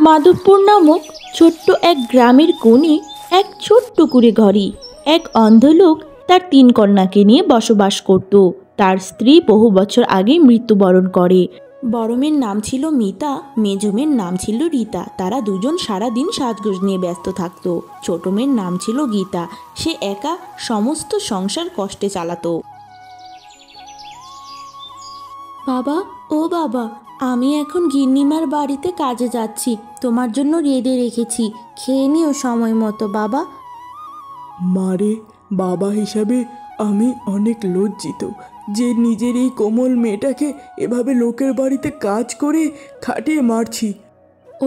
মাধবপুর নামক ছোট্ট এক গ্রামের কোণে এক ছোট্ট কুঁড়ে ঘরে এক অন্ধ লোক তার ৩ কন্যাকে নিয়ে বসবাস করত। তার স্ত্রী বহু বছর আগে মৃত্যুবরণ করে। বড় মেয়ের নাম ছিল মিতা, মেজো মেয়ের নাম ছিল রীতা। তারা দুজন সারাদিন সাজগোজ নিয়ে ব্যস্ত থাকতো। ছোট মেয়ের নাম ছিল গীতা, সে একা সমস্ত সংসার কষ্টে চালাতো। বাবা, ও বাবা, আমি এখন গিন্নিমার বাড়িতে কাজে যাচ্ছি, তোমার জন্য রেঁধে রেখেছি, খেয়ে নিও সময় মতো বাবা। মারে, বাবা হিসাবে আমি অনেক লজ্জিত যে নিজের এই কোমল মেয়েটাকে এভাবে লোকের বাড়িতে কাজ করে খাটিয়ে মারছি।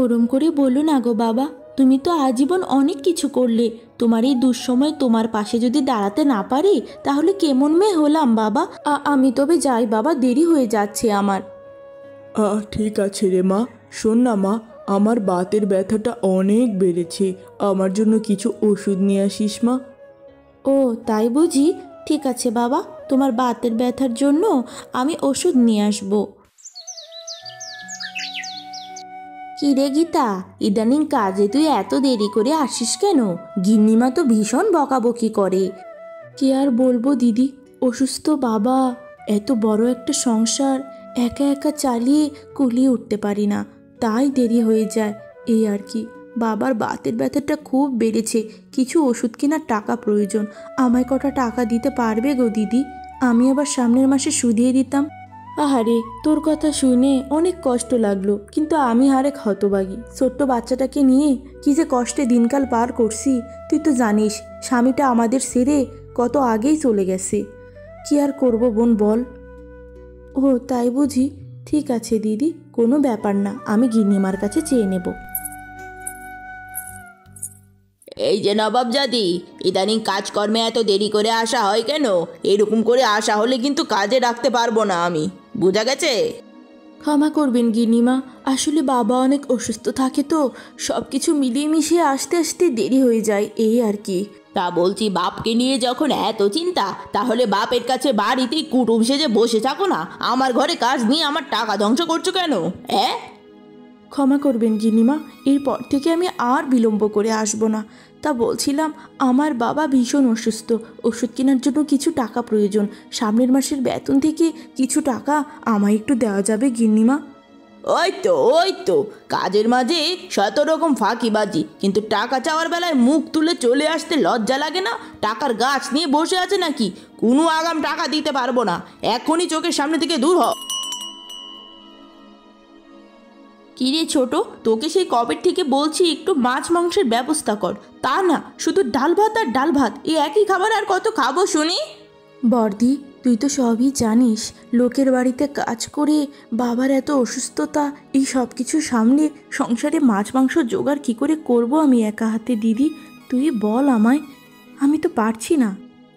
ওরম করে বলো না গো বাবা, তুমি তো আজীবন অনেক কিছু করলে। তোমার এই দুঃসময় তোমার পাশে যদি দাঁড়াতে না পারি তাহলে কেমন মেয়ে হলাম বাবা। আমি তবে যাই বাবা, দেরি হয়ে যাচ্ছে আমার। ঠিক আছে রে মা। শোন না মা, আমার বাতের ব্যথাটা অনেক বেড়েছে, আমার জন্য কিছু ওষুধ নিয়ে আসিস মা। ও তাই বুঝি? ঠিক আছে বাবা, তোমার বাতের ব্যথার জন্য আমি ওষুধ নিয়ে আসবো। কি রে গীতা, ইদানিং কাজে তুই এত দেরি করে আসিস কেন? গিন্নিমা তো ভীষণ বকাবকি করে। কি আর বলবো দিদি, অসুস্থ বাবা, এত বড় একটা সংসার একা একা চালিয়ে কুলিয়ে উঠতে পারি না, তাই দেরি হয়ে যায়, এই আর কি। বাবার বাতের ব্যথাটা খুব বেড়েছে, কিছু ওষুধ কেনার টাকা প্রয়োজন। আমায় কটা টাকা দিতে পারবে গো দিদি? আমি আবার সামনের মাসে শুধিয়ে দিতাম। আহারে, তোর কথা শুনে অনেক কষ্ট লাগলো, কিন্তু আমি আরেক হতভাগী, ছোট্ট বাচ্চাটাকে নিয়ে কি যে কষ্টে দিনকাল পার করছি। তুই তো জানিস স্বামীটা আমাদের ছেড়ে কত আগেই চলে গেছে। কি আর করব বোন বল? ও তাই বুঝি? ঠিক আছে দিদি, কোনো ব্যাপার না, আমি গিন্নিমার কাছে চেয়ে নেব। এই যে নবাবজাদি, ইদানিং কাজকর্মে এত দেরি করে আসা হয় কেন? এরকম করে আসা হলে কিন্তু কাজে রাখতে পারবো না আমি, বোঝা গেছে? ক্ষমা করবেন গিন্নিমা, আসলে বাবা অনেক অসুস্থ থাকে তো, সব কিছু মিলিয়ে মিশিয়ে আসতে আসতে দেরি হয়ে যায়, এই আর কি। তা বলছি, বাপকে নিয়ে যখন এত চিন্তা, তাহলে বাপের কাছে বাড়িতেই কুটুম সেজে বসে থাকো না। আমার ঘরে কাজ নিয়ে আমার টাকা ধ্বংস করছো কেন? ক্ষমা করবেন গিন্নিমা, এরপর থেকে আমি আর বিলম্ব করে আসব না। তা বলছিলাম, আমার বাবা ভীষণ অসুস্থ, ওষুধ কেনার জন্য কিছু টাকা প্রয়োজন। সামনের মাসের বেতন থেকে কিছু টাকা আমায় একটু দেওয়া যাবে গিন্নিমা? ওই তো কাজের মাঝে ১৭ রকম ফাঁকিবাজি, কিন্তু টাকা চাওয়ার বেলায় মুখ তুলে চলে আসতে লজ্জা লাগে না? টাকার গাছ নিয়ে বসে আছে নাকি? কোনো আগাম টাকা দিতে পারবো না, এখনই চোখের সামনে থেকে দূর হ। কি রে ছোট, তোকে সেই কবের থেকে বলছি একটু মাছ মাংসের ব্যবস্থা কর, তা না শুধু ডাল ভাত আর ডাল ভাত, এই একই খাবার আর কত খাবো শুনি? বর্দি, তুই তো সবই জানিস, লোকের বাড়িতে কাজ করে বাবার এত অসুস্থতা, এই সব কিছু সামলে সংসারে মাছ মাংস জোগাড় কী করে করব আমি একা হাতে দিদি? তুই বল আমায়, আমি তো পারছি না।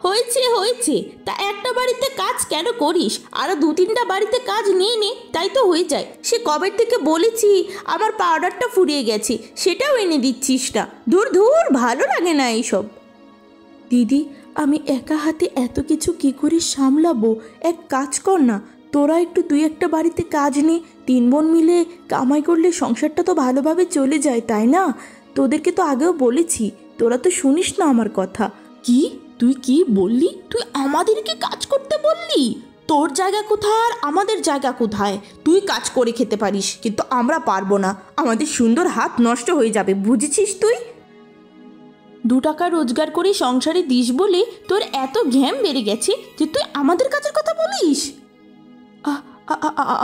হয়েছে, তা একটা বাড়িতে কাজ কেন করিস? আরো ২-৩টা বাড়িতে কাজ নিয়ে নে, তাই তো হয়ে যায়। সে কবের থেকে বলেছি আমার পাউডারটা ফুরিয়ে গেছে, সেটাও এনে দিচ্ছিস না। ধুর, ভালো লাগে না এইসব। দিদি, আমি একা হাতে এত কিছু কি করে সামলাবো? এক কাজ কর না, তোরা একটু ২-১টা বাড়িতে কাজ নে, ৩ বোন মিলে কামাই করলে সংসারটা তো ভালোভাবে চলে যায়, তাই না? তোদেরকে তো আগেও বলেছি, তোরা তো শুনিস না আমার কথা। কি? তুই কি বললি? তুই আমাদেরকে কাজ করতে বললি? তোর জায়গা কোথায় আর আমাদের জায়গা কোথায়? তুই কাজ করে খেতে পারিস, কিন্তু আমরা পারবো না, আমাদের সুন্দর হাত নষ্ট হয়ে যাবে, বুঝেছিস তুই? ২ টাকা রোজগার করে সংসারে দিস বলে তোর এত ঘ্যাম বেড়ে গেছে যে তুই আমাদের কাজের কথা বলিস?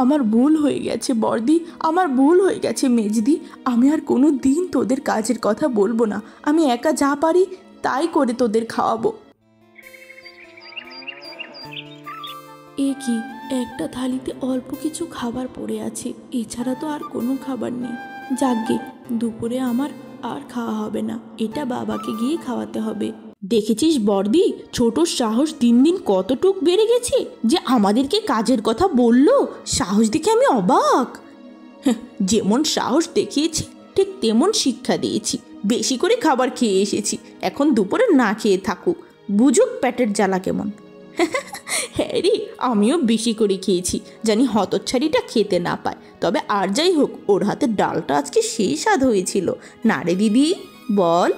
আমার ভুল হয়ে গেছে বর্দি, আমার ভুল হয়ে গেছে মেজদি, আমি আর কোনো দিন তোদের কাজের কথা বলবো না। আমি একা যা পারি তাই করে তোদের খাওয়াবো। এ কি, একটা থালিতে অল্প কিছু খাবার পড়ে আছে, এছাড়া তো আর কোনো খাবার নেই। যাকগে, দুপুরে আমার আর খাওয়া হবে না, এটা বাবাকে গিয়ে খাওয়াতে হবে। দেখেছিস বর্দি, ছোট সাহস দিন দিন কতটুক বেড়ে গেছে যে আমাদেরকে কাজের কথা বললো। সাহস দেখে আমি অবাক। যেমন সাহস দেখিয়েছি ঠিক তেমন শিক্ষা দিয়েছি, বেশি করে খাবার খেয়ে এসেছি, এখন দুপুরে না খেয়ে থাকুক, বুঝুক পেটের জ্বালা কেমন। হ্যাঁ রে, আমিও বেশি করে খেয়েছি, জানি হতচ্ছাড়িটা খেতে না পায়। তবে আর যাই হোক, ওর হাতের ডালটা আজকে সেই স্বাদ হয়েছিল না রে দিদি, বল?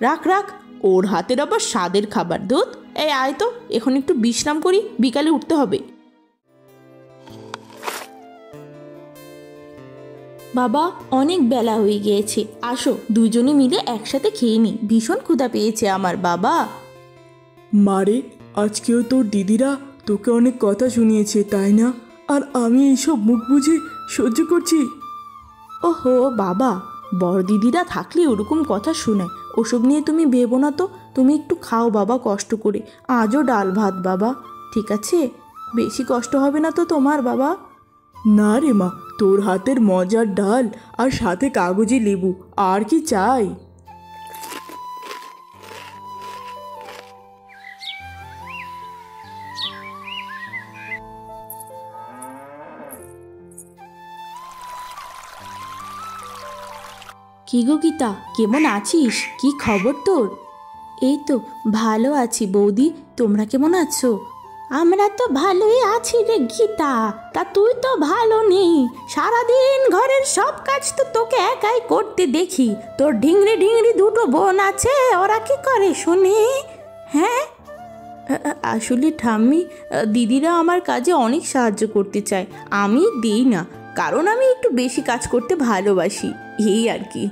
রাখ রাখ, ওর হাতের আবার স্বাদের খাবার। দুধ, এই আয় তো, এখন একটু বিশ্রাম করি, বিকালে উঠতে হবে। বাবা, অনেক বেলা হয়ে গিয়েছে, আসো দুজনে মিলে একসাথে খেয়ে নি, ভীষণ ক্ষুধা পেয়েছে আমার বাবা। মারে, আজকেও তোর দিদিরা তোকে অনেক কথা শুনিয়েছে, তাই না? আর আমি এইসব মুখ বুঝে সহ্য করছি। ওহো বাবা, বড় দিদিরা থাকলে ওরকম কথা শোনায়, ওসব নিয়ে তুমি ভেবো না তো। তুমি একটু খাও বাবা কষ্ট করে, আজও ডাল ভাত বাবা, ঠিক আছে? বেশি কষ্ট হবে না তো তোমার বাবা? না রে মা, তোর হাতের মজার ডাল আর সাথে কাগজি লেবু, আর কি চাই? কি গো গীতা, কেমন আছিস? কি খবর তোর? এই তো ভালো আছি বৌদি, তোমরা কেমন আছো? আমরা তো ভালোই আছি রে গীতা, তা তুই তো ভালো নেই। সারাদিন ঘরের সব কাজ তো তোকে একাই করতে দেখি। তোর ঢিংড়ি ঢিংড়ি দুটো বোন আছে, ওরা কি করে শুনি? হ্যাঁ, আসলে ঠাম্মি, দিদিরা আমার কাজে অনেক সাহায্য করতে চায়, আমি দিই না, কারণ আমি একটু বেশি কাজ করতে ভালোবাসি, এই আর কি।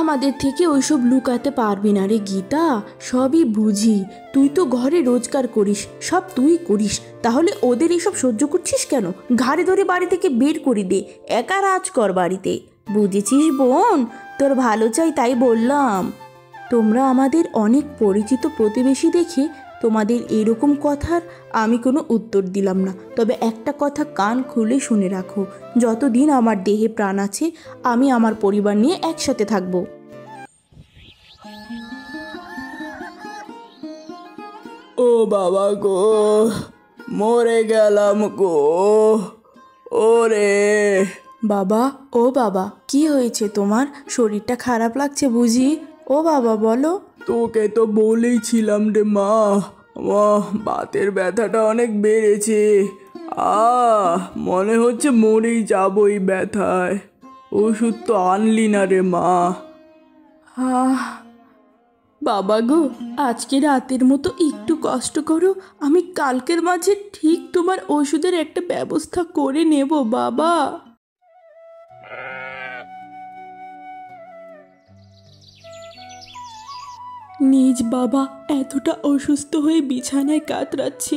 আমাদের থেকে ওইসব লুকাতে পারবি না রে গীতা, সবই বুঝি। তুই তো ঘরে রোজগার করিস, সব তুই করিস, তাহলে ওদের এসব সহ্য করছিস কেন? ঘাড়ে ধরে বাড়ি থেকে বের করে দে, একা রাজ কর বাড়িতে, বুঝেছিস বোন? তোর ভালো চাই তাই বললাম। তোমরা আমাদের অনেক পরিচিত প্রতিবেশী দেখে তোমাদের এরকম কথার আমি কোনো উত্তর দিলাম না। তবে একটা কথা কান খুলে শুনে রাখো, যতদিন আমার দেহে প্রাণ আছে আমি আমার পরিবার নিয়ে একসাথে থাকব। ও বাবা গো, মরে গেলাম গো, ওরে বাবা, ও বাবা, কি হয়েছে তোমার? শরীরটা খারাপ লাগছে বুঝি? ও বাবা বলো। তোকে তো বলেইছিলাম রে মা, বাতের ব্যথাটা অনেক বেড়েছে। মনে হচ্ছে মরেই যাবো এই ব্যথায়। ওষুধ তো আনলি না রে মা। বাবা গো, আজকে রাতের মতো একটু কষ্ট করো, আমি কালকের মাঝে ঠিক তোমার ওষুধের একটা ব্যবস্থা করে নেব বাবা। নিজ বাবা এতটা অসুস্থ হয়ে বিছানায় কাতরাচ্ছে,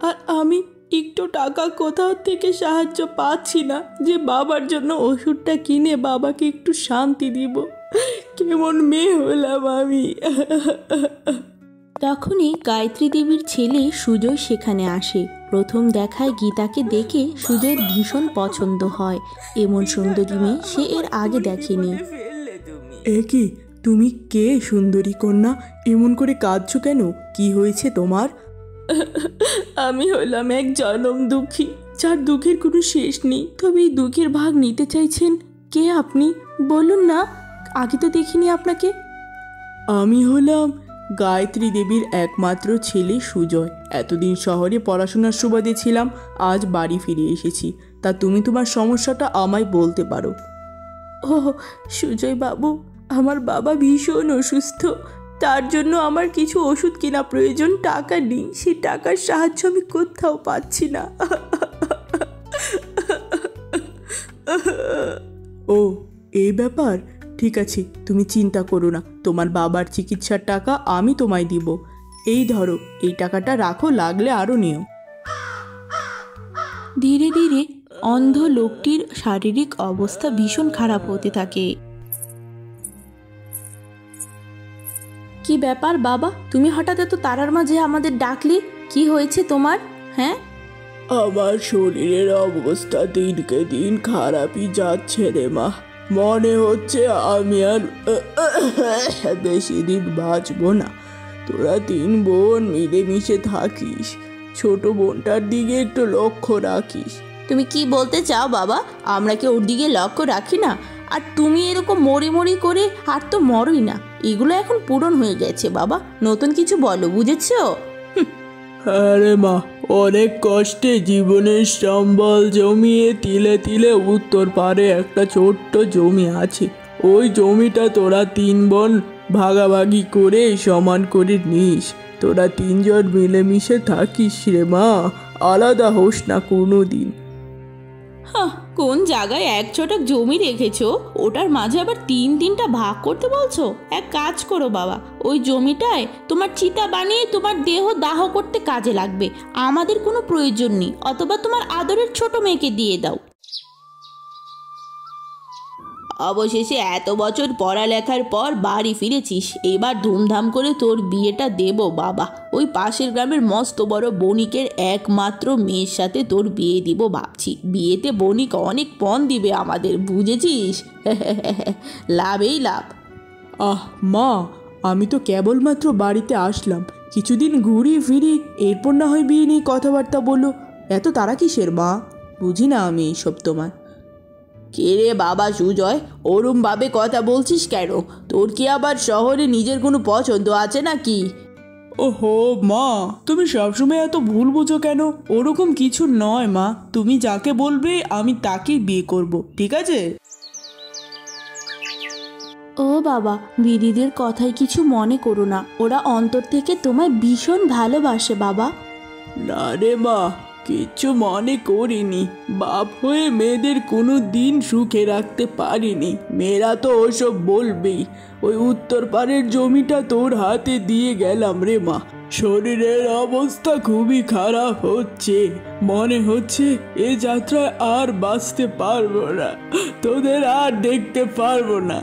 আর আমি একটু টাকা কোথাও থেকে সাহায্য পাচ্ছি না যে বাবার জন্য ওষুধটা কিনে বাবাকে একটু শান্তি দিব। কেমন মেয়ে হলাম আমি। তখনই গায়ত্রী দেবীর ছেলে সুজয় সেখানে আসে। প্রথম দেখায় গীতাকে দেখে সুজয়ের ভীষণ পছন্দ হয়, এমন সুন্দরী মেয়ে সে এর আগে দেখেনি। এ কি, তুমি কে সুন্দরী কন্যা? এমন করে কাঁদছো কেন? কি হয়েছে তোমার? আমি হলাম এক জনম দুঃখী, যার দুঃখের কোনো শেষ নেই। তবে এই দুঃখের ভাগ নিতে চাইছেন কে আপনি? বলুন না, আগে তো দেখিনি আপনাকে। আমি হলাম গায়ত্রী দেবীর একমাত্র ছেলে সুজয়। এতদিন শহরে পড়াশোনার সুবাদে ছিলাম, আজ বাড়ি ফিরে এসেছি। তা তুমি তোমার সমস্যাটা আমায় বলতে পারো। ও সুজয় বাবু, আমার বাবা ভীষণ অসুস্থ, তার জন্য আমার কিছু ওষুধ কেনা প্রয়োজন, টাকা নেই, সেই টাকার সাহায্য আমি কোথাও পাচ্ছি না। ও এই ব্যাপার, ঠিক আছে, তুমি চিন্তা করো না, তোমার বাবার চিকিৎসার টাকা আমি তোমায় দিব। এই ধরো, এই টাকাটা রাখো, লাগলে আরও নিও। ধীরে ধীরে অন্ধ লোকটির শারীরিক অবস্থা ভীষণ খারাপ হতে থাকে। কি ব্যাপার বাবা, তুমি হঠাৎ এত তারার মাঝে আমাদের ডাকলে? কি হয়েছে তোমার? হ্যাঁ, আমার শরীরের অবস্থা দিনকে দিন খারাপই যাচ্ছে রে মা। মনে হচ্ছে আমি আর বেশি দিন বাঁচবো না। তোরা 3 বোন মিলেমিশে থাকিস, ছোট বোনটার দিকে একটু লক্ষ্য রাখিস। তুমি কি বলতে চাও বাবা? আমরা কি ওর দিকে লক্ষ্য রাখি না? আর তুমি এরকম মরি মরি করে আর তো মরই না, এগুলো এখন পূরণ হয়ে গেছে বাবা, নতুন কিছু বলো, বুঝেছো? আরে মা, অনেক কষ্টে জীবনের সম্বল জমিয়ে তিলে তিলে উত্তর পারে একটা ছোট্ট জমি আছে। ওই জমিটা তোরা 3 বোন ভাগাভাগি করে সমান করে নিস। তোরা 3 জন মিলেমিশে থাকিস রে মা, আলাদা হোস না কোনো দিন। হ্যাঁ, কোন জায়গায় 1 ছটাক জমি রেখেছো, ওটার মাঝে আবার 3-3টা ভাগ করতে বলছো? এক কাজ করো বাবা, ওই জমিটায় তোমার চিতা বানিয়ে তোমার দেহ দাহ করতে কাজে লাগবে। আমাদের কোনো প্রয়োজন নেই, অথবা তোমার আদরের ছোট মেয়েকে দিয়ে দাও। অবশেষে এত বছর পড়ালেখার পর বাড়ি ফিরেছিস, এবার ধুমধাম করে তোর বিয়েটা দেব বাবা। ওই পাশের গ্রামের মস্ত বড় বণিকের একমাত্র মেয়ের সাথে তোর বিয়ে দিব ভাবছি। বিয়েতে বণিক অনেক পণ দিবে আমাদের, বুঝেছিস? লাভেই লাভ। আহ মা, আমি তো কেবলমাত্র বাড়িতে আসলাম, কিছুদিন ঘুরি ফিরি, এরপর না হয় বিয়ে নিয়ে কথাবার্তা বলো। এত তারা কিসের মা? বুঝি না আমি এইসব তোমার। কে রে বাবা সুজয়, ওরম ভাবে কথা বলছিস কেন? তোর কি আবার শহরে নিজের কোনো পছন্দ আছে নাকি? ওহো মা, তুমি সবসময় এত ভুল বোঝো কেন? ওরকম কিছু নয় মা, তুমি যাকে বলবে আমি তাকেই বিয়ে করব, ঠিক আছে? ও বাবা, দিদিদের কথায় কিছু মনে করো না, ওরা অন্তর থেকে তোমায় ভীষণ ভালোবাসে বাবা। না রে মা, কিচ্ছু মনে করিনি। বাপ হয়ে মেয়েদের কোনো দিন সুখে রাখতে পারিনি। মেয়েরা তো ওসব বলবেই। ওই উত্তর পাড়ের জমিটা তোর হাতে দিয়ে গেলাম রে মা। শরীরের অবস্থা খুবই খারাপ হচ্ছে, মনে হচ্ছে এ যাত্রায় আর বাঁচতে পারবো না, তোদের আর দেখতে পারবো না।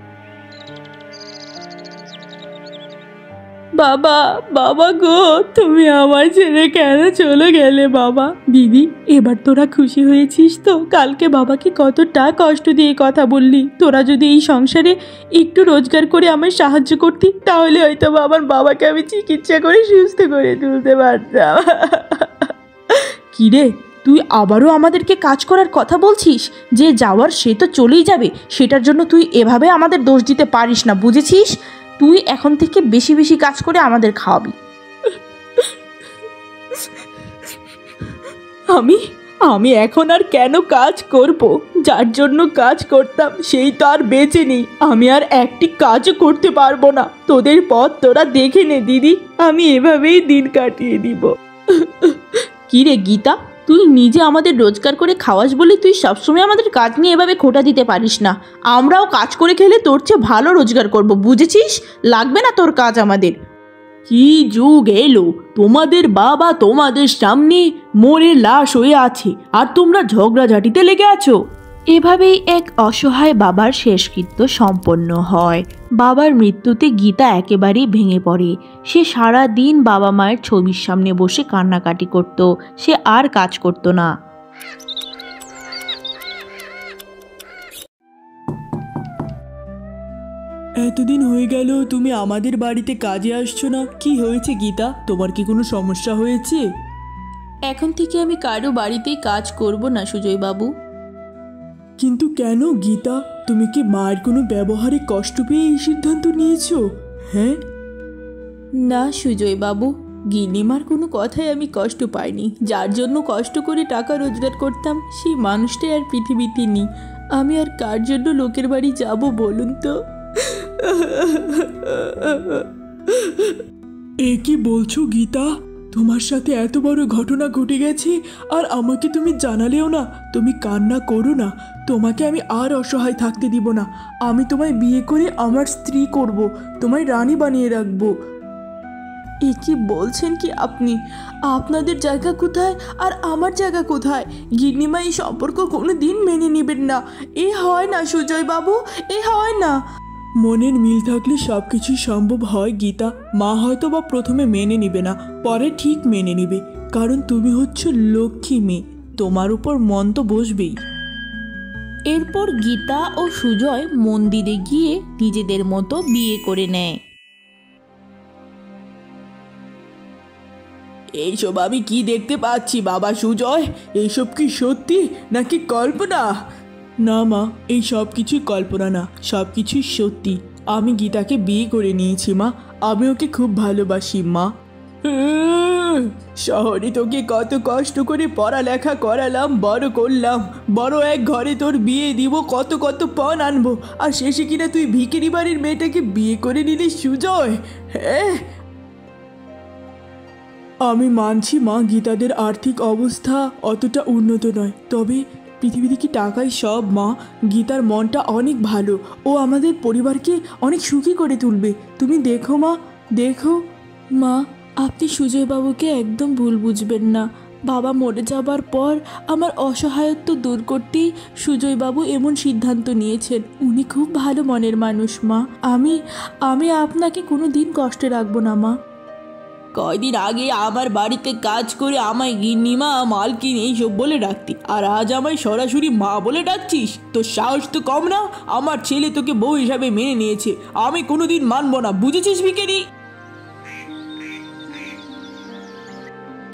বাবা, বাবা গো, তুমি আমায় ছেড়ে কেন চলে গেলে বাবা? দিদি, এবার তোরা খুশি হয়েছিস তো? কালকে বাবাকে কতটা কষ্ট দিয়ে কথা বললি। তোরা যদি এই সংসারে একটু রোজগার করে আমায় সাহায্য করতি, তাহলে হয়তো আমার বাবাকে আমি চিকিৎসা করে সুস্থ করে তুলতে পারতাম। কিরে, তুই আবারও আমাদেরকে কাজ করার কথা বলছিস? যে যাওয়ার সে তো চলেই যাবে, সেটার জন্য তুই এভাবে আমাদের দোষ দিতে পারিস না, বুঝেছিস? তুই এখন থেকে বেশি বেশি কাজ করে আমাদের খাওয়াবি। আমি এখন আর কেন কাজ করব? যার জন্য কাজ করতাম সেই তো আর বেঁচে নেই। আমি আর একটি কাজও করতে পারবো না। তোদের পথ তোরা দেখে নে দিদি, আমি এভাবেই দিন কাটিয়ে দিব। কি রে গীতা, তুই নিজে আমাদের রোজগার করে খাওয়াস বলে তুই সবসময় আমাদের কাজ নিয়ে এভাবে খোঁটা দিতে পারিস না। আমরাও কাজ করে খেলে তোর চেয়ে ভালো রোজগার করব, বুঝেছিস? লাগবে না তোর কাজ আমাদের। কি যুগ এলো, তোমাদের বাবা তোমাদের সামনে মরে লাশ হয়ে আছে আর তোমরা ঝগড়াঝাটিতে লেগে আছো। এভাবেই এক অসহায় বাবার শেষকৃত্য সম্পন্ন হয়। বাবার মৃত্যুতে গীতা একেবারেই ভেঙে পড়ে। সে সারা দিন বাবা মায়ের ছবির সামনে বসে কান্নাকাটি করত। সে আর কাজ করত না। এতদিন হয়ে গেল তুমি আমাদের বাড়িতে কাজে আসছো না, কি হয়েছে গীতা? তোমার কি কোনো সমস্যা হয়েছে? এখন থেকে আমি কারো বাড়িতেই কাজ করব না সুজয় বাবু। কিন্তু কেন গীতা? তুমি কি মায়ের কোনো ব্যবহারে কষ্ট পেয়ে এই সিদ্ধান্ত নিয়েছো? হ্যাঁ? না সুজয় বাবু, গিন্নিমার কোনো কথায় আমি কষ্ট পাইনি। যার জন্য কষ্ট করে টাকা রোজগার করতাম সেই মানুষটাই আর পৃথিবীতে নেই। আমি আর কার জন্য লোকের বাড়ি যাব বলুন তো? এ কি বলছো গীতা? তোমার সাথে এত বড় ঘটনা ঘটে গেছে আর আমাকে তুমি জানালেও না। তুমি কান্না করো না, তোমাকে আমি আর অসহায় থাকতে দিব না। আমি তোমায় বিয়ে করে আমার স্ত্রী করব, তোমায় রানী বানিয়ে রাখবো। এ কি বলছেন কি আপনি? আপনাদের জায়গা কোথায় আর আমার জায়গা কোথায়? গিন্নিমা এই সম্পর্ক কোনো দিন মেনে নেবেন না। এ হয় না সুজয় বাবু, এ হয় না। মনের মিল থাকলে সব কিছুই সম্ভব হয় গীতা। মা হয়তো বা প্রথমে মেনে নিবে না, পরে ঠিক মেনে নিবে, কারণ তুমি হচ্ছ লক্ষ্মী মেয়ে, তোমার উপর মন তো বসবেই। এরপর গীতা ও সুজয় মন্দিরে গিয়ে নিজেদের মতো বিয়ে করে নেয়। এইসব আমি কি দেখতে পাচ্ছি বাবা সুজয়? এইসব কি সত্যি নাকি কল্পনা? না মা, এই সব কিছুই কল্পনা না, সব কিছুই সত্যি। আমি গীতাকে বিয়ে করে নিয়েছি মা, আমি ওকে খুব ভালোবাসি মা। শহরে তোকে কত কষ্ট করে পড়ালেখা করালাম, বড় করলাম, বড় এক ঘরে তোর বিয়ে দিব, কত কত পণ আনবো, আর শেষে কিনা তুই ভিখিরি বাড়ির মেয়েটাকে বিয়ে করে নিলি সুজয়। হ্যাঁ, আমি মানছি মা, গীতাদের আর্থিক অবস্থা অতটা উন্নত নয়, তবে পৃথিবীতে কি টাকাই সব মা? গীতার মনটা অনেক ভালো, ও আমাদের পরিবারকে অনেক সুখী করে তুলবে। তুমি দেখো মা, দেখো। মা, আপনি সুজয়বাবুকে একদম ভুল বুঝবেন না। বাবা মরে যাবার পর আমার অসহায়ত্ব দূর করতেই সুজয়বাবু এমন সিদ্ধান্ত নিয়েছেন। উনি খুব ভালো মনের মানুষ মা। আমি আপনাকে কোনো দিন কষ্টে রাখবো না মা। কয়দিন আগে আমার বাড়িতে কাজ করে আমায় গিন্নিমা, মালকিন এইসব বলে ডাকতি, আর আজ আমায় সরাসরি মা বলে ডাকছিস? তোর সাহস তো কম না। আমার ছেলে তোকে বউ হিসাবে মেনে নিয়েছে, আমি কোনোদিন মানবো না, বুঝেছিস ভিখারি?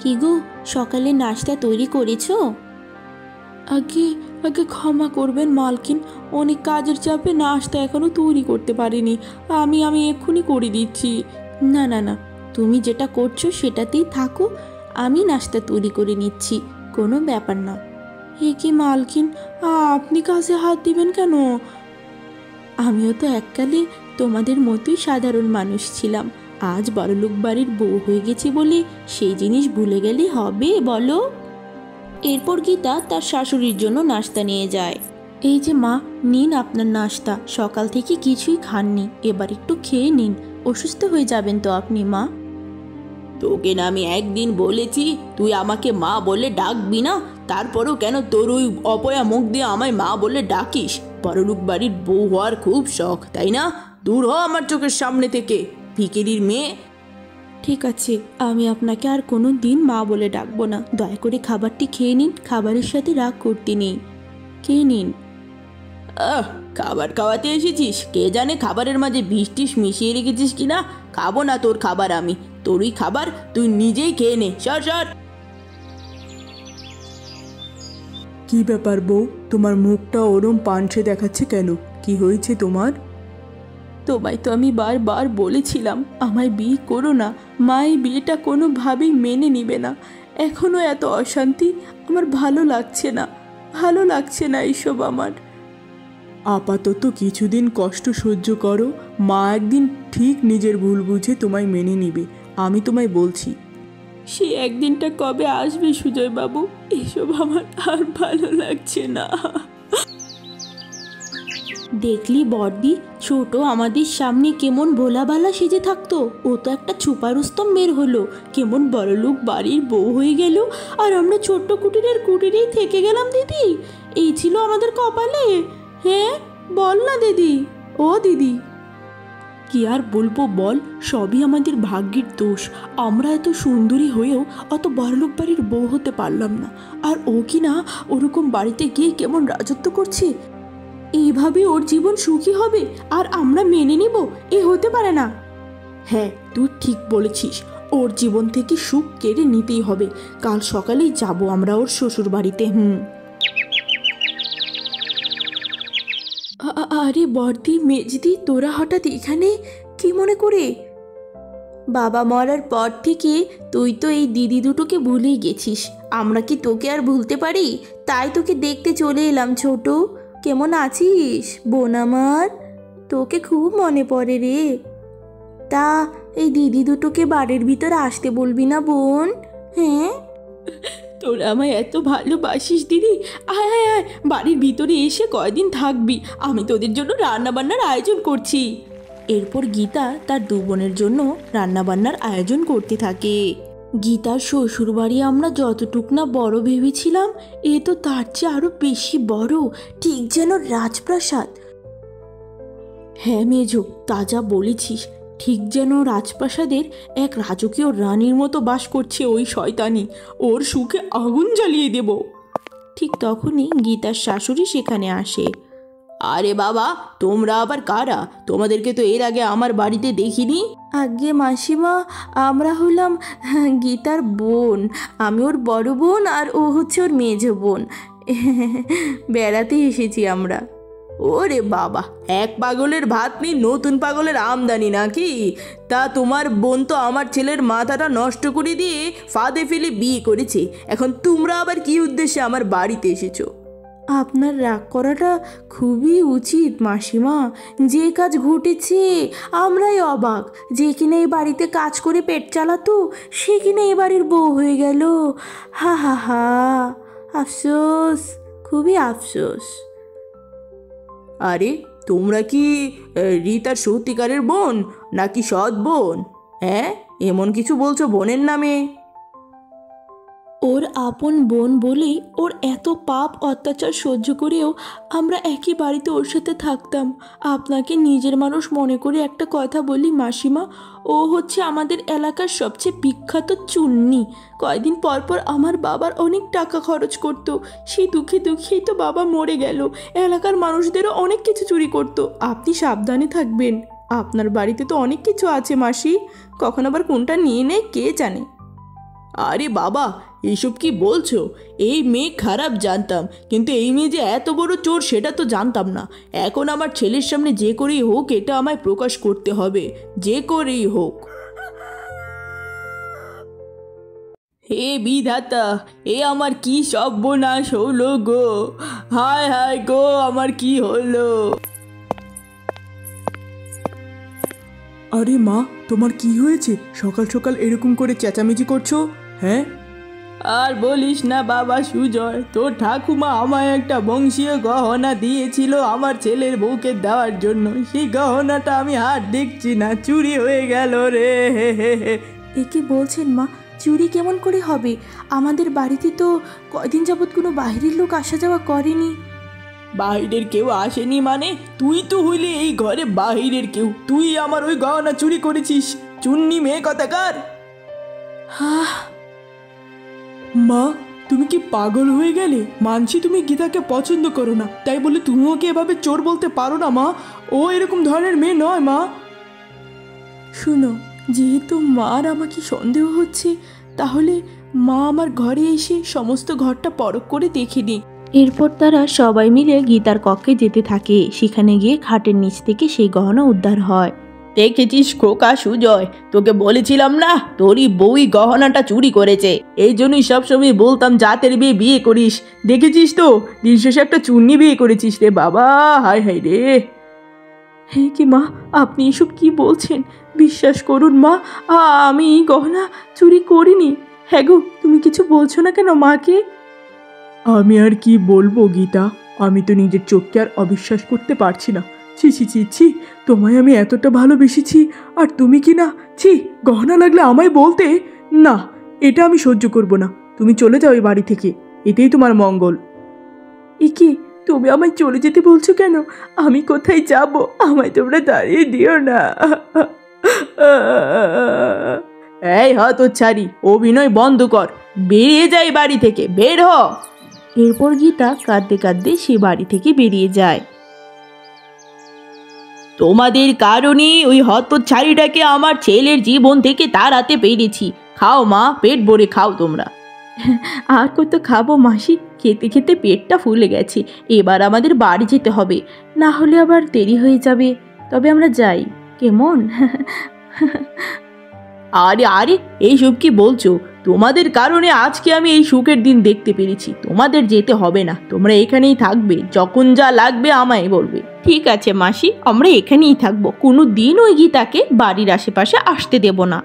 কি গো, সকালে নাস্তা তৈরি করেছো? আগে আগে ক্ষমা করবেন মালকিন, অনেক কাজের চাপে নাস্তা এখনো তৈরি করতে পারিনি। আমি এক্ষুনি করে দিচ্ছি। না না না, তুমি যেটা করছো সেটাতেই থাকো, আমি নাস্তা তৈরি করে নিচ্ছি, কোনো ব্যাপার না। এ কি মালকিন, আপনি কাজে হাত দিবেন কেন? আমিও তো এককালে তোমাদের মতোই সাধারণ মানুষ ছিলাম, আজ বড়লোক বাড়ির বউ হয়ে গেছি বলে সেই জিনিস ভুলে গেলে হবে বলো? এরপর গীতা তার শাশুড়ির জন্য নাস্তা নিয়ে যায়। এই যে মা, নিন আপনার নাস্তা, সকাল থেকে কিছুই খাননি, এবার একটু খেয়ে নিন, অসুস্থ হয়ে যাবেন তো আপনি মা। তোকে না আমি একদিন বলেছি তুই আমাকে মা বলে ডাকবি না, তারপরেও কেন তোর ওই অপয়া মুখ দিয়ে আমায় মা বলে ডাকিস? বড়লোক বাড়ির বউ হওয়ার খুব শখ, তাই না? দূর হ আমার চোখের সামনে থেকে, ভিখিরির মেয়ে। ঠিক আছে, আমি আপনাকে আর কোনো দিন মা বলে ডাকবো না। দয়া করে খাবারটি খেয়ে নিন, খাবারের সাথে রাগ করতে নেই, খেয়ে নিন। খাবার খাওয়াতে এসেছিস, কে জানে খাবারের মাঝে বিষ টিস মিশিয়ে রেখেছিস কিনা। খাবো না তোর খাবার আমি, তোরই খাবার তুই নিজেই খেয়ে নে, সর সর। কি ব্যাপার বউ, তোমার মুখটা ওরম পানসে দেখাচ্ছে কেন? কি হয়েছে তোমার? তোমায় তো আমি বারবার বলেছিলাম আমায় বিয়ে করো না, মা এই বিয়েটা কোনোভাবেই মেনে নিবে না। এখনও এত অশান্তি, আমার ভালো লাগছে না, ভালো লাগছে না এইসব আমার। আপাতত কিছুদিন কষ্ট সহ্য করো, মা একদিন ঠিক নিজের ভুল বুঝে তোমায় মেনে নিবে, আমি তোমায় বলছি। সে একদিনটা কবে আসবে সুজয়বাবু? এসব আমার আর ভালো লাগছে না। দেখলি বর্দি, ছোট আমাদের সামনে কেমন ভোলাবালা সেজে থাকতো, ও তো একটা ছুপারুস্তম বের হলো, কেমন বড়লোক বাড়ির বউ হয়ে গেল, আর আমরা ছোট্ট কুটিরেই থেকে গেলাম। দিদি, এই ছিল আমাদের কপালে? হ্যাঁ বল না দিদি, ও দিদি। কি আর বলবো বল, সবই আমাদের ভাগ্যের দোষ। আমরা এত সুন্দরী হয়েও অত বড়লোক বাড়ির বউ হতে পারলাম না, আর ও কি না ওরকম বাড়িতে গিয়ে কেমন রাজত্ব করছে। এইভাবে ওর জীবন সুখী হবে আর আমরা মেনে নিব? এ হতে পারে না। হ্যাঁ, তুই ঠিক বলেছিস, ওর জীবন থেকে সুখ কেড়ে নিতেই হবে। কাল সকালেই যাব আমরা ওর শ্বশুর বাড়িতে। আরে বর্দি, মেজদি, তোরা হঠাৎ এখানে কি মনে করে? বাবা মরার পর থেকে তুই তো এই দিদি দুটোকে ভুলেই গেছিস, আমরা কি তোকে আর ভুলতে পারি? তাই তোকে দেখতে চলে এলাম। ছোট, কেমন আছিস বোন আমার? তোকে খুব মনে পড়ে রে। তা এই দিদি দুটোকে বাড়ির ভিতরে আসতে বলবি না বোন? হ্যাঁ, তোরা আমায় এত ভালোবাসিস দিদি, আয় আয় আয়, বাড়ির ভিতরে এসে কয়দিন থাকবি, আমি তোদের জন্য রান্নাবান্নার আয়োজন করছি। এরপর গীতা তার দু বোনের জন্য রান্নাবান্নার আয়োজন করতে থাকে। গীতার শ্বশুরবাড়ি আমরা যতটুক না বড় ভেবেছিলাম, এ তো তার চেয়ে আরো বেশি বড়, ঠিক যেন রাজপ্রাসাদ। হ্যাঁ মেজো, তাজা বলেছিস, ঠিক যেন রাজপ্রাসাদের এক রাজকীয় রানীর মতো বাস করছে ওই শয়তানি, ওর সুখে আগুন জ্বালিয়ে দেব। ঠিক তখনই গীতার শাশুড়ি সেখানে আসে। আরে বাবা, তোমরা আবার কারা? তোমাদেরকে তো এর আগে আমার বাড়িতে দেখিনি। আগে মাসিমা, আমরা হলাম গীতার বোন, আমি ওর বড় বোন আর ও হচ্ছে ওর মেজো বোন, বেড়াতে এসেছি আমরা। ওরে বাবা, এক পাগলের ভাত নেই নতুন পাগলের আমদানি নাকি? তা তোমার বোন তো আমার ছেলের মাথাটা নষ্ট করে দিয়ে ফাঁদে ফেলে বিয়ে করেছে, এখন তোমরা আবার কি উদ্দেশ্যে আমার বাড়িতে এসেছো? আপনার রাগ করাটা খুবই উচিত মাসিমা। যে কাজ ঘটেছে আমরাই অবাক, যে কিনা এই বাড়িতে কাজ করে পেট চালাতো সে কিনা এই বাড়ির বউ হয়ে গেল। হা হা হা, আফসোস, খুবই আফসোস। আরে তোমরা কি রীতার সত্যিকারের বোন নাকি সৎ বোন? হ্যাঁ, এমন কিছু বলছো বোনের নামে? ওর আপন বোন বলেই ওর এত পাপ অত্যাচার সহ্য করেও আমরা একই বাড়িতে ওর সাথে থাকতাম। আপনাকে নিজের মানুষ মনে করে একটা কথা বলি মাসিমা, ও হচ্ছে আমাদের এলাকার সবচেয়ে বিখ্যাত চুন্নি। কয়দিন পর পর আমার বাবার অনেক টাকা খরচ করত, সেই দুঃখে দুঃখেই তো বাবা মরে গেল। এলাকার মানুষদেরও অনেক কিছু চুরি করত। আপনি সাবধানে থাকবেন, আপনার বাড়িতে তো অনেক কিছু আছে মাসি, কখন আবার কোনটা নিয়ে নেয় কে জানে। আরে বাবা, এইসব কি বলছো? এই মেয়ে খারাপ জানতাম, কিন্তু এই মেয়ে যে এত বড় চোর সেটা তো জানতাম না। এখন আমার ছেলের সামনে যে করেই হোক এটা আমায় প্রকাশ করতে হবে, যে করেই হোক। হে বিধাতা, এ আমার কি সর্বনাশ হলো গো! হায় হায় গো, আমার কি হলো! আরে মা, তোমার কি হয়েছে? সকাল সকাল এরকম করে চেঁচামেচি করছো? হ্যাঁ? আর বলিস না বাবা সুজয়, তোর ঠাকুমা আমায় একটা বংশীয় গহনা দিয়েছিল আমার ছেলের বউকে দেওয়ার জন্য। সেই গহনাটা আমি আর দেখছি না, চুরি হয়ে গেল রে। এ কি বলছেন মা? চুরি কেমন করে হবে? আমাদের বাড়িতে তো কয়দিন যাবৎ কোনো বাইরের লোক আসা যাওয়া করেনি। বাহিরের কেউ আসেনি মানে? তুই তো হইলে এই ঘরে বাহিরের কেউ। তুই আমার ওই গহনা চুরি করেছিস, চুন্নি মেয়ে কথাকার। মা, তুমি কি পাগল হয়ে গেলে? মানছি তুমি গীতাকে পছন্দ করো না, তাই বলে তুমি ওকে এভাবে চোর বলতে পারো না মা। ও এরকম ধরনের মেয়ে নয় মা। শুনো, যেহেতু মার আমাকে সন্দেহ হচ্ছে, তাহলে মা আমার ঘরে এসে সমস্ত ঘরটা পরখ করে দেখে নিক। এরপর তারা সবাই মিলে গীতার কক্ষে যেতে থাকে। সেখানে গিয়ে খাটের নিচ থেকে সেই গহনা উদ্ধার হয়। দেখেছিস খোকা সুজয়, তোকে বলেছিলাম না তোরই বউই গহনাটা চুরি করেছে। এই জন্যই সবসময় বলতাম জাতের বিয়ে বিয়ে করিস। দেখেছিস তো, দিন শেষে একটা চুন্নি বিয়ে করেছিস রে বাবা। হায় হায় রে! হ্যাঁ কি মা, আপনি এসব কি বলছেন? বিশ্বাস করুন মা, আমি এই গহনা চুরি করিনি। হ্যাঁ গো, তুমি কিছু বলছো না কেন মাকে? আমি আর কি বলবো গীতা, আমি তো নিজের চোখকে আর অবিশ্বাস করতে পারছি না। ছি ছি ছি ছি, তোমায় আমি এতটা ভালোবেসেছি আর তুমি কি না! ছি, গহনা লাগলে আমায় বলতে। না, এটা আমি সহ্য করব না। তুমি চলে যাও এই বাড়ি থেকে, এতেই তোমার মঙ্গল। একে, তুমি আমায় চলে যেতে বলছো কেন? আমি কোথায় যাব? আমায় তোমরা দাঁড়িয়ে দিও না। এই হতচ্ছাড়ি, অভিনয় বন্ধ কর, বেরিয়ে যাই বাড়ি থেকে, বের হ। এরপর গীতা কাঁদতে কাঁদতে সে বাড়ি থেকে বেরিয়ে যায়। তোমাদের কারণে ওই হতচ্ছাড়িটাকে আমার ছেলের জীবন থেকে তাড়াতে পেরেছি। খাও মা, পেট ভরে খাও তোমরা। আর কত খাবো মাসি, খেতে খেতে পেটটা ফুলে গেছে। এবার আমাদের বাড়ি যেতে হবে, না হলে আবার দেরি হয়ে যাবে। তবে আমরা যাই কেমন? আরে আরে, এইসব কি বলছো? তোমাদের কারণে আজকে আমি এই সুখের দিন দেখতে পেরেছি। তোমাদের যেতে হবে না, তোমরা এখানেই থাকবে। যখন যা লাগবে আমায় বলবে। ঠিক আছে মাসি, আমরা এখানেই থাকবো। কোনো দিন ওই গীতাকে বাড়ির আশেপাশে আসতে দেব না।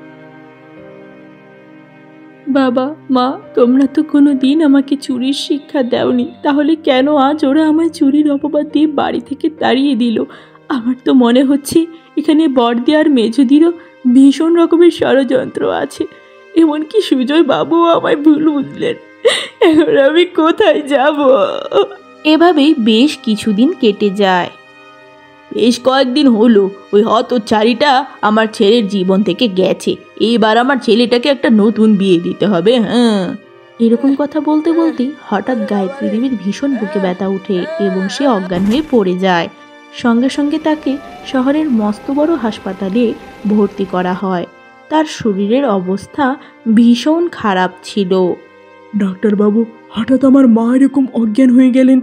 বাবা মা, তোমরা তো কোনো দিন আমাকে চুরির শিক্ষা দাওনি, তাহলে কেন আজ ওরা আমায় চুরির অপবাদ দিয়ে বাড়ি থেকে তাড়িয়ে দিল? আমার তো মনে হচ্ছে এখানে বড়দি আর মেজদিরও ভীষণ রকমের ষড়যন্ত্র আছে। এমনকি সুজয় বাবু আমায় ভুল বুঝলেন। এখন আমি কোথায় যাব? এভাবেই বেশ কিছুদিন কেটে যায়। বেশ কয়েকদিন হলো ওই হতচ্ছাড়িটা আমার ছেলের জীবন থেকে গেছে। এবার আমার ছেলেটাকে একটা নতুন বিয়ে দিতে হবে। হ্যাঁ, এরকম কথা বলতে বলতেই হঠাৎ গায়ত্রী দেবীর ভীষণ বুকে ব্যথা ওঠে এবং সে অজ্ঞান হয়ে পড়ে যায়। সঙ্গে সঙ্গে তাকে শহরের মস্ত বড় হাসপাতালে ভর্তি করা হয়। তার শরীরের অবস্থা ভীষণ খারাপ ছিল। ডাক্তারবাবু, হঠাৎ আমার মা এরকম অজ্ঞান হয়ে গেলেন।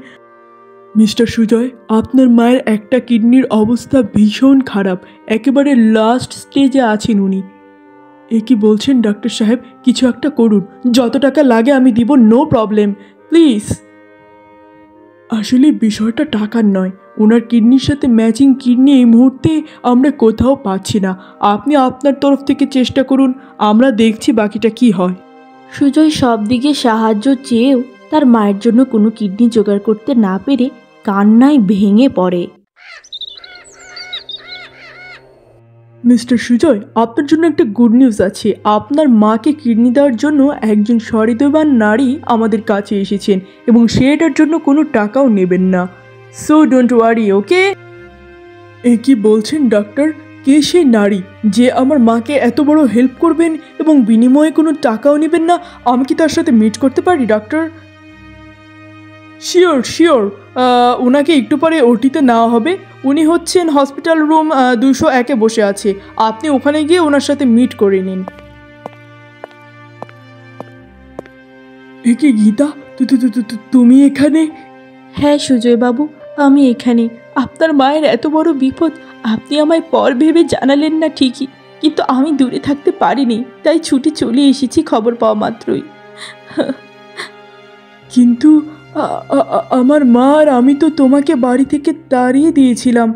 মিস্টার সুজয়, আপনার মায়ের একটা কিডনির অবস্থা ভীষণ খারাপ, একেবারে লাস্ট স্টেজে আছেন উনি। এ কি বলছেন ডাক্তার সাহেব? কিছু একটা করুন, যত টাকা লাগে আমি দিব, নো প্রবলেম, প্লিজ। আসলে বিষয়টা টাকার নয়, ওনার কিডনির সাথে ম্যাচিং কিডনি এই মুহূর্তে আমরা কোথাও পাচ্ছি না। আপনি আপনার তরফ থেকে চেষ্টা করুন, আমরা দেখছি বাকিটা কি হয়। সুজয় সব দিকে সাহায্য চেয়েও তার মায়ের জন্য কোনো কিডনি জোগাড় করতে না পেরে কান্নায় ভেঙে পড়ে। মিস্টার সুজয়, আপনার জন্য একটা গুড নিউজ আছে। আপনার মাকে কিডনি দেওয়ার জন্য একজন সহৃদয়বান নারী আমাদের কাছে এসেছেন এবং সে এটার জন্য কোনো টাকাও নেবেন না। সো ডোন্ট ওয়ারি, ওকে? এ কি বলছেন ডাক্তার? কে সেই নারী যে আমার মাকে এত বড় হেল্প করবেন এবং বিনিময়ে কোনো টাকাও নেবেন না? আমি কি তার সাথে মিট করতে পারি ডাক্তার? শিওর শিওর, ওনাকে একটু পরে ওটিতে নেওয়া হবে। উনি হচ্ছেন হসপিটাল রুম 201-এ বসে আছে, আপনি ওখানে গিয়ে ওনার সাথে মিট করে নিন। এ কি গীতা, তুমি এখানে? হ্যাঁ সুজয় বাবু, আমি এখানে। আপনার মায়ের এত বড় বিপদ আপনি আমায় পর ভেবে জানালেন না ঠিকই, কিন্তু আমি দূরে থাকতে পারিনি, তাই ছুটে চলে এসেছি খবর পাওয়া মাত্রই। কিন্তু আমার মা আর আমি তো তোমাকে বাড়ি থেকে তাড়িয়ে দিয়েছিলাম।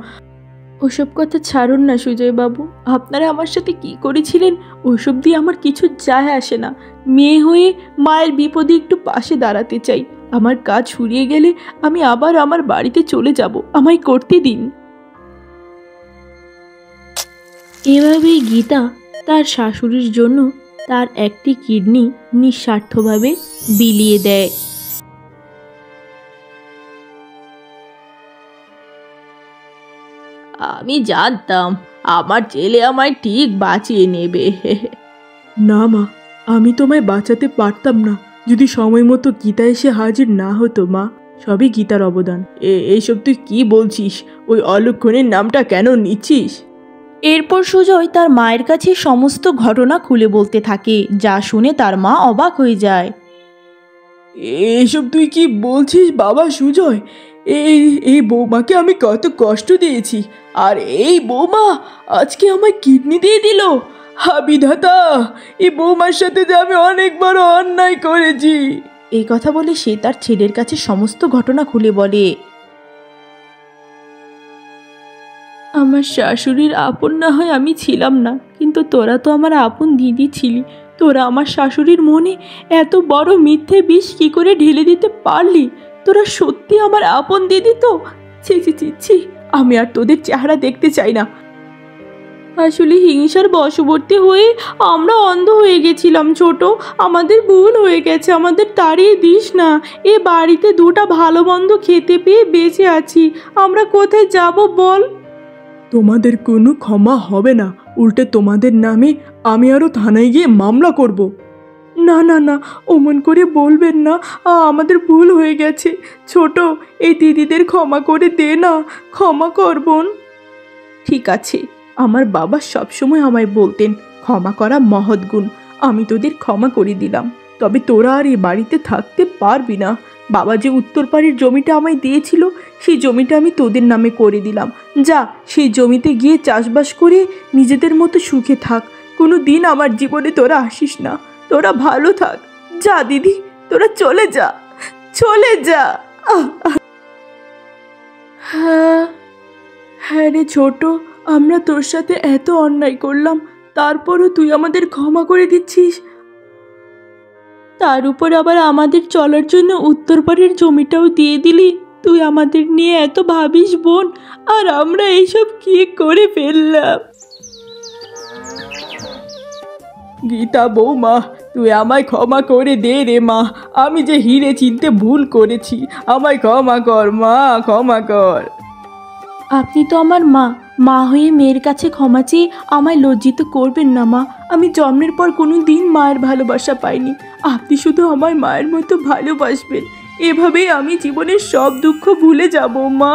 ওসব কথা ছাড়ুন না সুজয় বাবু, আপনারা আমার সাথে কি করেছিলেন ওসব দিয়ে আমার কিছু যায় আসে না। মেয়ে হয়ে মায়ের বিপদে একটু পাশে দাঁড়াতে চাই। আমার কাজ ফুরিয়ে গেলে আমি আবার আমার বাড়িতে চলে যাব, আমায় করতে দিন। এভাবেই গীতা তার শাশুড়ির জন্য তার একটি কিডনি নিঃস্বার্থভাবে বিলিয়ে দেয়। আমি জানতাম আমার ছেলে আমায় ঠিক বাঁচিয়ে নেবে। না মা, আমি তোমায় বাঁচাতে পারতাম না যদি সময় মতো গীতা এসে হাজির না হতো মা। সবই গীতার অবদান। এইসব তুই কি বলছিস? ওই অলক্ষণের নামটা কেন নিচ্ছিস? এরপর সুজয় তার মায়ের কাছে সমস্ত ঘটনা খুলে বলতে থাকে, যা শুনে তার মা অবাক হয়ে যায়। এসব তুই কি বলছিস বাবা সুজয়? এই বৌমাকে আমি কত কষ্ট দিয়েছি, আর এই বৌমা আজকে আমায় কিডনি দিয়ে দিল। হা বিধাতা, এই বৌমার সাথে যে আমি অনেক বড় অন্যায় করেছি। এই কথা বলে সে তার ছেলের কাছে সমস্ত ঘটনা খুলে বলে। আমার শাশুড়ির আপন না হয় আমি ছিলাম না, কিন্তু তোরা তো আমার আপন দিদি ছিলি। তোরা আমার শাশুড়ির মনে এত বড় মিথ্যে বিষ কি করে ঢেলে দিতে পারলি? তোরা সত্যি আমার আপন দিদি তো? ছি ছি ছি ছি, আমি আর তোদের চেহারা দেখতে চাই না। আসলে হিংসার বশবর্তী হয়ে আমরা অন্ধ হয়ে গেছিলাম ছোট, আমাদের ভুল হয়ে গেছে, আমাদের তাড়িয়ে দিস না। এ বাড়িতে দুটো ভালো মন্দ খেতে পেয়ে বেঁচে আছি, আমরা কোথায় যাব বল? তোমাদের কোনো ক্ষমা হবে না, উল্টে তোমাদের নামে আমি আরও থানায় গিয়ে মামলা করব। না না না, অমন করে বলবেন না, আমাদের ভুল হয়ে গেছে। ছোট, এই দিদিদের ক্ষমা করে দে না, ক্ষমা কর বোন। ঠিক আছে, আমার বাবা সবসময় আমায় বলতেন ক্ষমা করা মহৎ গুণ। আমি তোদের ক্ষমা করে দিলাম, তবে তোরা আর এই বাড়িতে থাকতে পারবি না। বাবা যে উত্তরপাড়ের জমিটা আমায় দিয়েছিল, সেই জমিটা আমি তোদের নামে করে দিলাম। যা, সেই জমিতে গিয়ে চাষবাস করে নিজেদের মতো সুখে থাক। কোনো দিন আমার জীবনে তোরা আসিস না। তোরা ভালো থাক। যা দিদি, তোরা চলে যা, চলে যা। হ্যাঁ হ্যাঁ রে ছোট, আমরা তোর সাথে এত অন্যায় করলাম, তারপরও তুই আমাদের ক্ষমা করে দিচ্ছিস। তার উপর আবার আমাদের চলার জন্য উত্তরপাড়ের জমিটাও দিয়ে দিলি। তুই আমাদের নিয়ে এত ভাবিস বোন, আর আমরা এইসব কি করে ফেললাম? গীতা বৌমা, তুই আমায় ক্ষমা করে দে রে মা। আমি যে হিরে চিনতে ভুল করেছি, আমায় ক্ষমা কর মা, ক্ষমা কর। আপনি তো আমার মা, মা হয়ে মেয়ের কাছে ক্ষমা চেয়ে আমায় লজ্জিত করবেন না মা। আমি জন্মের পর কোনো দিন মায়ের ভালোবাসা পাইনি, আপনি শুধু আমার মায়ের মতো ভালোবাসবেন। এভাবেই আমি জীবনের সব দুঃখ ভুলে যাব মা।